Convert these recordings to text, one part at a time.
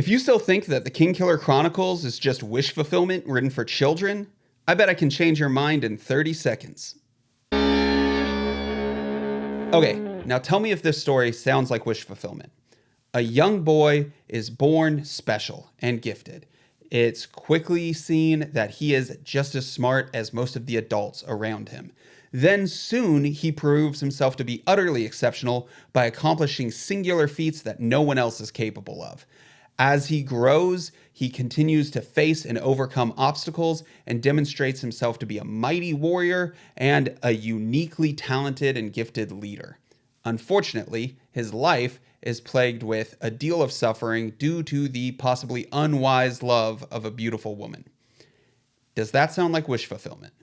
If you still think that the Kingkiller Chronicles is just wish fulfillment written for children, I bet I can change your mind in 30 seconds. Okay, now tell me if this story sounds like wish fulfillment. A young boy is born special and gifted. It's quickly seen that he is just as smart as most of the adults around him. Then soon he proves himself to be utterly exceptional by accomplishing singular feats that no one else is capable of. As he grows, he continues to face and overcome obstacles and demonstrates himself to be a mighty warrior and a uniquely talented and gifted leader. Unfortunately, his life is plagued with a deal of suffering due to the possibly unwise love of a beautiful woman. Does that sound like wish fulfillment?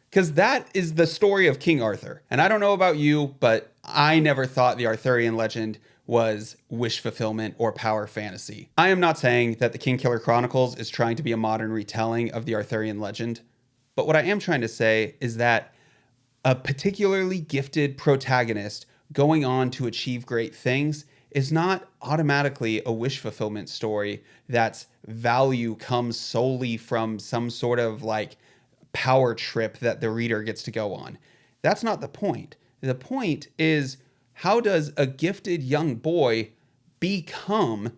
Because that is the story of King Arthur. And I don't know about you, but I never thought the Arthurian legend was wish fulfillment or power fantasy. I am not saying that the Kingkiller Chronicles is trying to be a modern retelling of the Arthurian legend, but what I am trying to say is that a particularly gifted protagonist going on to achieve great things is not automatically a wish fulfillment story that's value comes solely from some sort of like power trip that the reader gets to go on. That's not the point. The point is, how does a gifted young boy become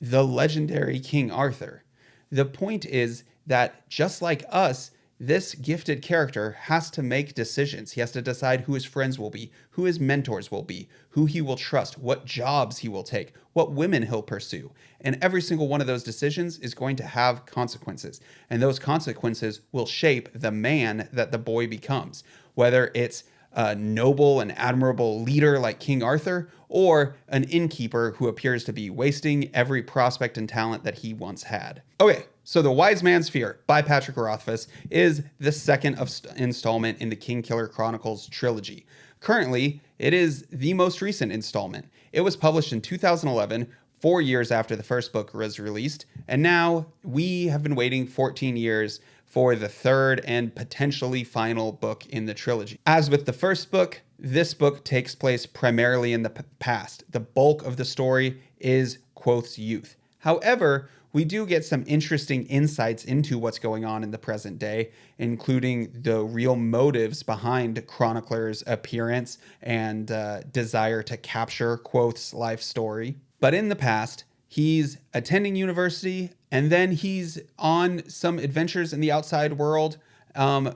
the legendary King Arthur? The point is that just like us, this gifted character has to make decisions. He has to decide who his friends will be, who his mentors will be, who he will trust, what jobs he will take, what women he'll pursue. And every single one of those decisions is going to have consequences. And those consequences will shape the man that the boy becomes, whether it's a noble and admirable leader like King Arthur, or an innkeeper who appears to be wasting every prospect and talent that he once had. Okay, so The Wise Man's Fear by Patrick Rothfuss is the second installment in the Kingkiller Chronicles trilogy. Currently, it is the most recent installment. It was published in 2011, 4 years after the first book was released, and now we have been waiting 14 years for the third and potentially final book in the trilogy. As with the first book, this book takes place primarily in the past. The bulk of the story is Quoth's youth. However, we do get some interesting insights into what's going on in the present day, including the real motives behind Chronicler's appearance and desire to capture Quoth's life story. But in the past, he's attending university, and then he's on some adventures in the outside world,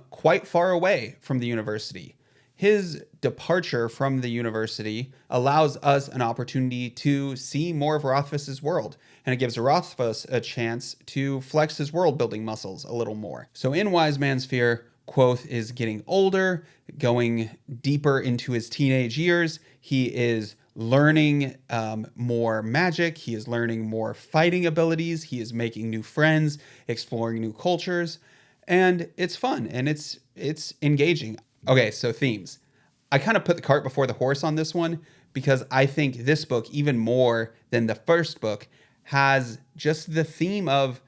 quite far away from the university. His departure from the university allows us an opportunity to see more of Rothfuss's world, and it gives Rothfuss a chance to flex his world-building muscles a little more. So in Wise Man's Fear, Quoth is getting older, going deeper into his teenage years. He is learning more magic. He is learning more fighting abilities. He is making new friends, exploring new cultures, and it's fun and it's engaging. Okay, so themes. I kind of put the cart before the horse on this one because I think this book, even more than the first book, has just the theme of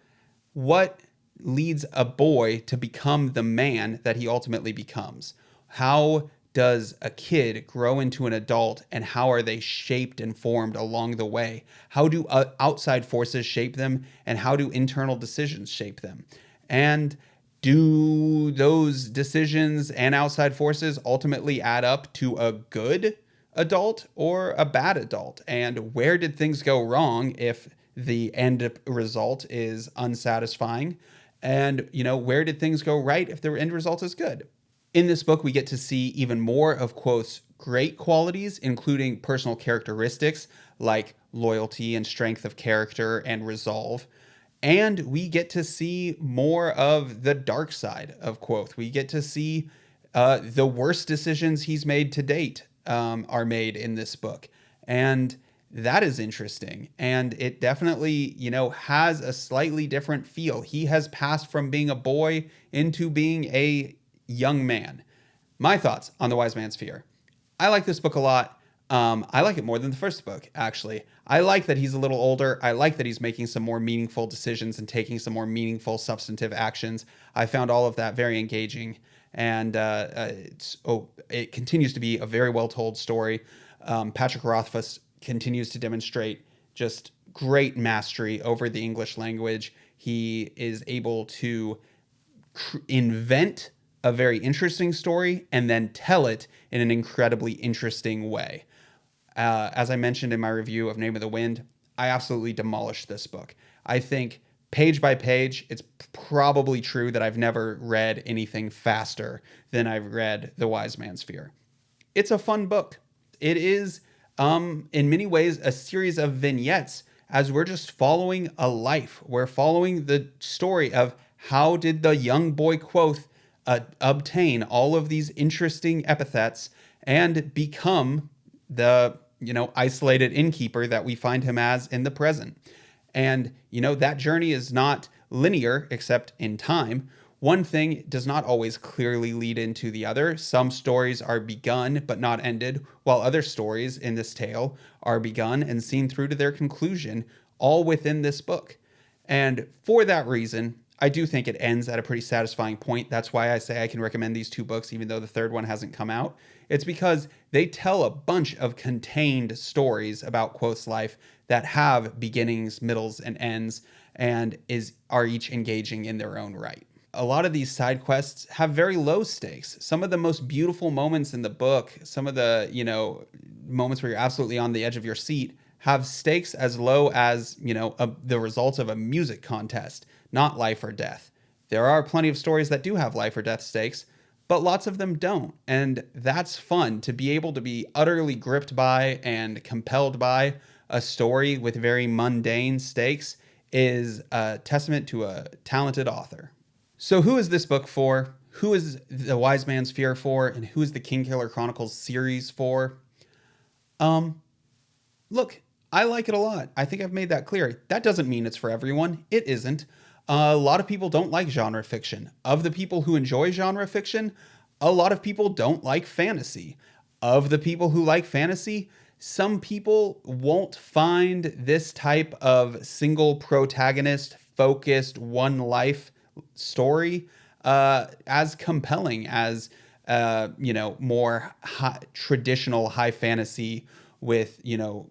what leads a boy to become the man that he ultimately becomes. How does a kid grow into an adult, and how are they shaped and formed along the way? How do outside forces shape them, and how do internal decisions shape them? And do those decisions and outside forces ultimately add up to a good adult or a bad adult? And where did things go wrong if the end result is unsatisfying? And, where did things go right if the end result is good? In this book, we get to see even more of Quoth's great qualities, including personal characteristics like loyalty and strength of character and resolve. And we get to see more of the dark side of Quoth. We get to see the worst decisions he's made to date are made in this book. And that is interesting. And it definitely, has a slightly different feel. He has passed from being a boy into being a young man. My thoughts on The Wise Man's Fear. I like this book a lot. I like it more than the first book, actually. I like that he's a little older. I like that he's making some more meaningful decisions and taking some more meaningful substantive actions. I found all of that very engaging. And it continues to be a very well-told story. Patrick Rothfuss continues to demonstrate just great mastery over the English language. He is able to invent a very interesting story and then tell it in an incredibly interesting way. As I mentioned in my review of Name of the Wind, I absolutely demolished this book. I think page by page, it's probably true that I've never read anything faster than I've read The Wise Man's Fear. It's a fun book. It is, in many ways, a series of vignettes as we're just following a life. We're following the story of how did the young boy Quoth obtain all of these interesting epithets and become the, isolated innkeeper that we find him as in the present. And, that journey is not linear except in time. One thing does not always clearly lead into the other. Some stories are begun but not ended, while other stories in this tale are begun and seen through to their conclusion, all within this book. And for that reason, I do think it ends at a pretty satisfying point. That's why I say I can recommend these two books, even though the third one hasn't come out. It's because they tell a bunch of contained stories about Quoth's life that have beginnings, middles, and ends, and are each engaging in their own right. A lot of these side quests have very low stakes. Some of the most beautiful moments in the book, some of the, moments where you're absolutely on the edge of your seat, have stakes as low as, the results of a music contest, not life or death. There are plenty of stories that do have life or death stakes, but lots of them don't. And that's fun, to be able to be utterly gripped by and compelled by a story with very mundane stakes is a testament to a talented author. So who is this book for? Who is The Wise Man's Fear for? And who is the Kingkiller Chronicles series for? Look, I like it a lot. I think I've made that clear. That doesn't mean it's for everyone. It isn't. A lot of people don't like genre fiction. Of the people who enjoy genre fiction, a lot of people don't like fantasy. Of the people who like fantasy, some people won't find this type of single protagonist focused one life story as compelling as more traditional high fantasy with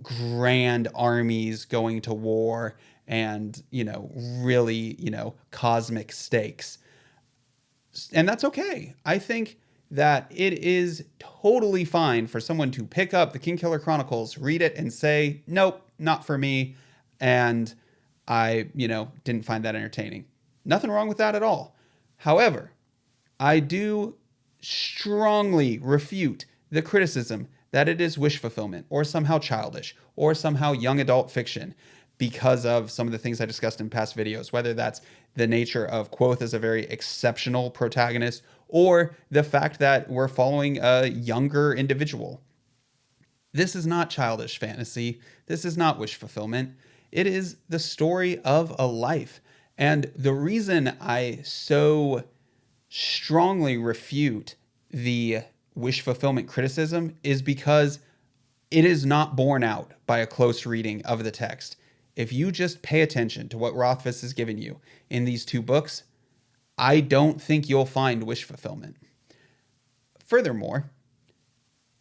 grand armies going to war and really cosmic stakes. And that's okay. I think that it is totally fine for someone to pick up the Kingkiller Chronicles, read it, and say, nope, not for me, and I didn't find that entertaining. Nothing wrong with that at all. However, I do strongly refute the criticism that it is wish fulfillment or somehow childish or somehow young adult fiction because of some of the things I discussed in past videos, whether that's the nature of Quoth as a very exceptional protagonist or the fact that we're following a younger individual. This is not childish fantasy. This is not wish fulfillment. It is the story of a life. And the reason I so strongly refute the wish fulfillment criticism is because it is not borne out by a close reading of the text. If you just pay attention to what Rothfuss has given you in these two books, I don't think you'll find wish fulfillment. Furthermore,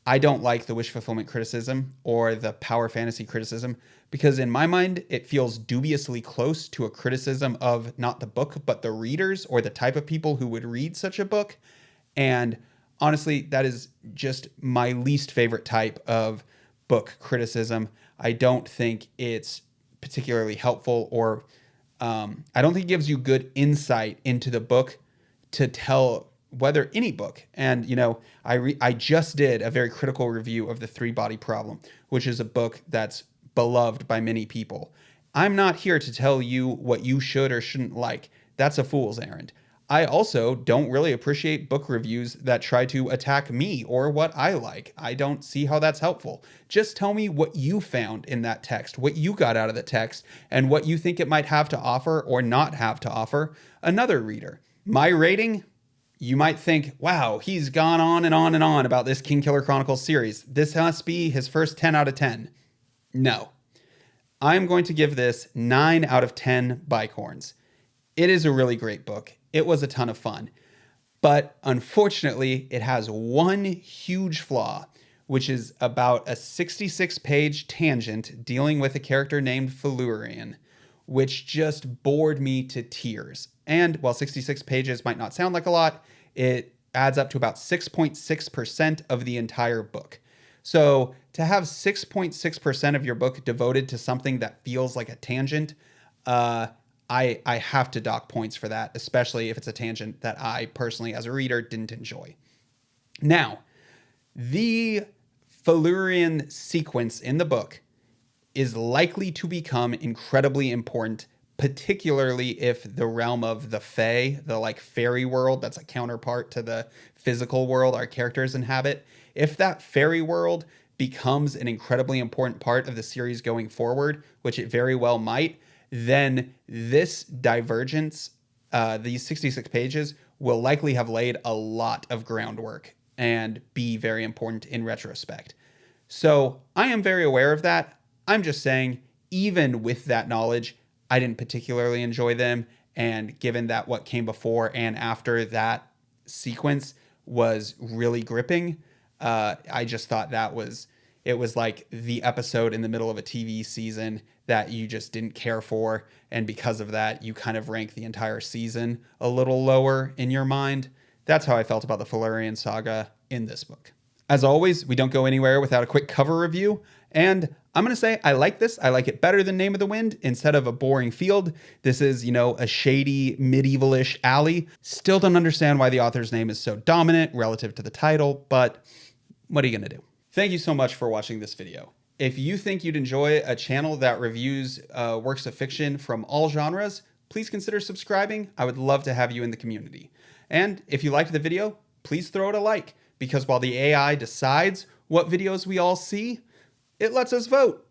I don't like the wish fulfillment criticism or the power fantasy criticism because in my mind, it feels dubiously close to a criticism of not the book, but the readers or the type of people who would read such a book. And honestly, that is just my least favorite type of book criticism. I don't think it's particularly helpful or I don't think it gives you good insight into the book to tell whether any book. And, I just did a very critical review of The Three Body Problem, which is a book that's beloved by many people. I'm not here to tell you what you should or shouldn't like. That's a fool's errand. I also don't really appreciate book reviews that try to attack me or what I like. I don't see how that's helpful. Just tell me what you found in that text, what you got out of the text, and what you think it might have to offer or not have to offer another reader. My rating? You might think, wow, he's gone on and on and on about this Kingkiller Chronicles series. This must be his first 10 out of 10. No. I'm going to give this 9 out of 10 bicorns. It is a really great book. It was a ton of fun. But unfortunately, it has one huge flaw, which is about a 66-page tangent dealing with a character named Felurian, which just bored me to tears. And while 66 pages might not sound like a lot, it adds up to about 6.6% of the entire book. So to have 6.6% of your book devoted to something that feels like a tangent, I have to dock points for that, especially if it's a tangent that I personally, as a reader, didn't enjoy. Now, the Felurian sequence in the book is likely to become incredibly important, particularly if the realm of the Fae, the like fairy world that's a counterpart to the physical world our characters inhabit, if that fairy world becomes an incredibly important part of the series going forward, which it very well might, then this divergence, these 66 pages, will likely have laid a lot of groundwork and be very important in retrospect. So I am very aware of that. I'm just saying, even with that knowledge, I didn't particularly enjoy them. And given that what came before and after that sequence was really gripping, I just thought it was like the episode in the middle of a TV season that you just didn't care for. And because of that, you kind of rank the entire season a little lower in your mind. That's how I felt about the Felurian saga in this book. As always, we don't go anywhere without a quick cover review. And I'm going to say I like this. I like it better than Name of the Wind. Instead of a boring field, this is, a shady, medievalish alley. Still don't understand why the author's name is so dominant relative to the title, but what are you going to do? Thank you so much for watching this video. If you think you'd enjoy a channel that reviews works of fiction from all genres, please consider subscribing. I would love to have you in the community. And if you liked the video, please throw it a like, because while the AI decides what videos we all see, it lets us vote.